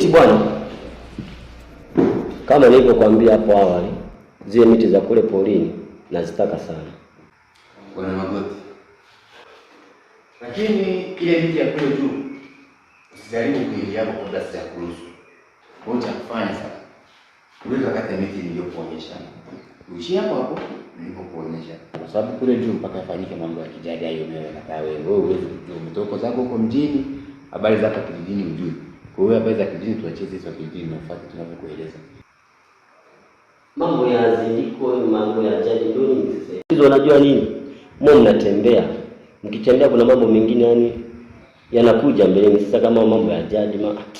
miti bwana, kama nilivyokuambia hapo awali, zile miti za kule porini nazitaka sana. Kuna magoti. Lakini ile miti ya kule juu usijaribu kuingia hapo kabla sijakuruhusu. Wewe utakufanya sasa. Wewe kata miti niliyokuonyesha. Uishi hapo hapo nilipokuonyesha. Kwa sababu kule juu mpaka yafanyike mambo ya kijadi hayo wewe huwezi kujua. Umetoka zako huko mjini, habari zako kijijini ujui. Kwa hiyo habari za kijijini tuachie sisi wa kijijini na ufuate tunavyokueleza. Mambo ya zindiko, mambo ya jadi ndio nini sasa? Hizo unajua nini? Mmo mnatembea. Mkitembea kuna mambo mengine yani yanakuja mbele. Sasa kama mambo ya jadi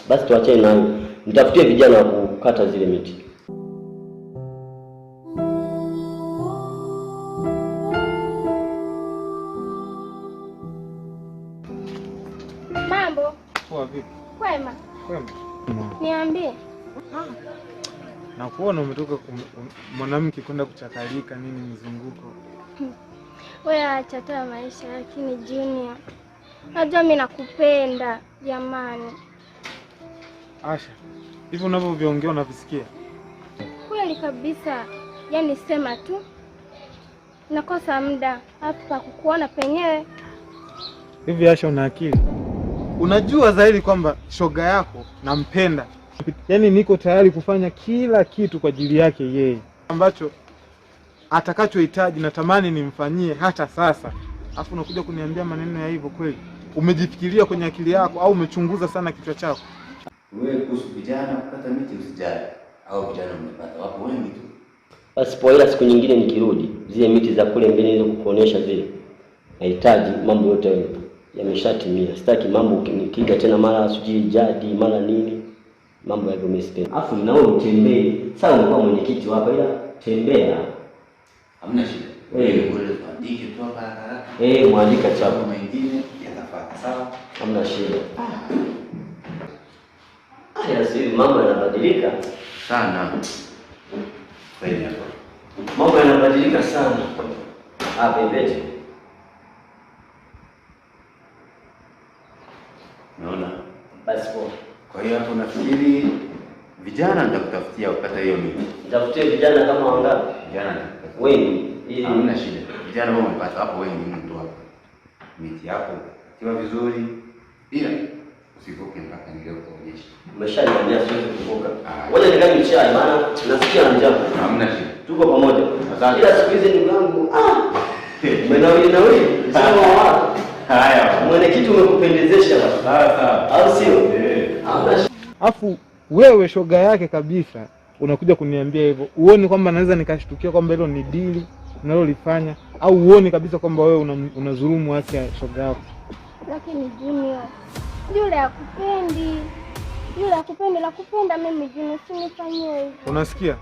basi tuachane nayo. Nitafutie vijana wa kukata zile miti. Mambo. Poa vipi? Kwema. Kwema. Niambie. Na kuona umetoka mwanamke kwenda kuchakalika nini mzunguko. Wewe acha tu maisha, lakini Junior, najua mimi nakupenda jamani. Asha, hivi unavyoviongea unavisikia? Kweli kabisa. Yaani sema tu nakosa muda hapa kukuona penyewe. Hivi Asha, una akili? Unajua zaidi kwamba shoga yako nampenda. Yaani niko tayari kufanya kila kitu kwa ajili yake yeye, ambacho atakachohitaji natamani nimfanyie hata sasa. Alafu unakuja kuniambia maneno ya hivyo kweli? Umejifikiria kwenye akili yako au umechunguza sana kichwa chako? Wewe kuhusu vijana kukata miti usijali. Au vijana umepata wapo wengi tu. Basi poa, siku nyingine nikirudi, zile miti za kule mbele hizo kukuonesha zile. Nahitaji mambo yote yameshatimia. Sitaki mambo nikija tena mara sijui jadi mara nini. Mambo ya domestic. Afu nao utembee. Sasa unakuwa mwenyekiti hapa, ila tembea. Hamna shida. Wewe kule kuandike tu hapa haraka. Muandika chapo mengine yatafuata. Sawa? Hamna shida. Sasa mambo yanabadilika sana. Kweli hapo. Mambo yanabadilika sana. Bebete. Naona. Basi poa. Kwa hiyo hapo nafikiri vijana nitakutafutia ukata hiyo miti. Nitafutie vijana kama wangapi? Vijana wengi. Hamna shida. Vijana wao wamepata hapo wengi mtu hapo. Miti yako kiwa vizuri. Ila usivuke mpaka nilikuonyesha. Umeshaniambia siwezi kuvuka. Ngoja nikanywe chai maana nasikia njaa. Hamna shida. Tuko pamoja. Ila siku hizi ndugu yangu umenawili. Sema wapi? Haya. Mwenyekiti umekupendezesha basi. Sawa. Au sio? Hamna shida. Afu wewe shoga yake kabisa unakuja kuniambia hivyo. Uone kwamba naweza nikashtukia kwamba hilo ni dili unalolifanya, au uone kabisa kwamba wewe unadhulumu haki ya shoga yako. Lakini Junior, yule akupendi la kupenda mimi Junior, usinifanyie hivyo. Unasikia?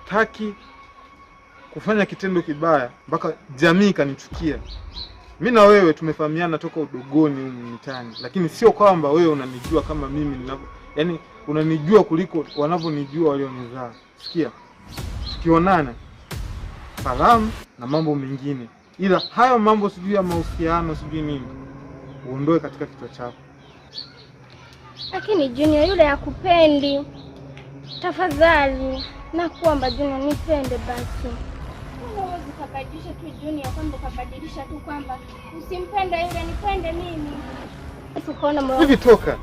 Sitaki kufanya kitendo kibaya mpaka jamii kanichukia. Mimi na wewe tumefahamiana toka udogoni huko mitaani, lakini sio kwamba wewe unanijua kama mimi ninavyo. Yaani unanijua kuliko wanavyonijua walionizaa. Sikia? Tukionana salamu na mambo mengine. Ila hayo mambo sijui ya mahusiano sijui nini, uondoe katika kichwa chako. Lakini Junior, yule hakupendi. Tafadhali nakuomba Junior, nipende basi. Huwezi kubadilisha tu Junior, kwamba kubadilisha tu kwamba usimpende yule, nipende mimi. Usiona moyo. Hivi toka.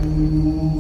Thank you.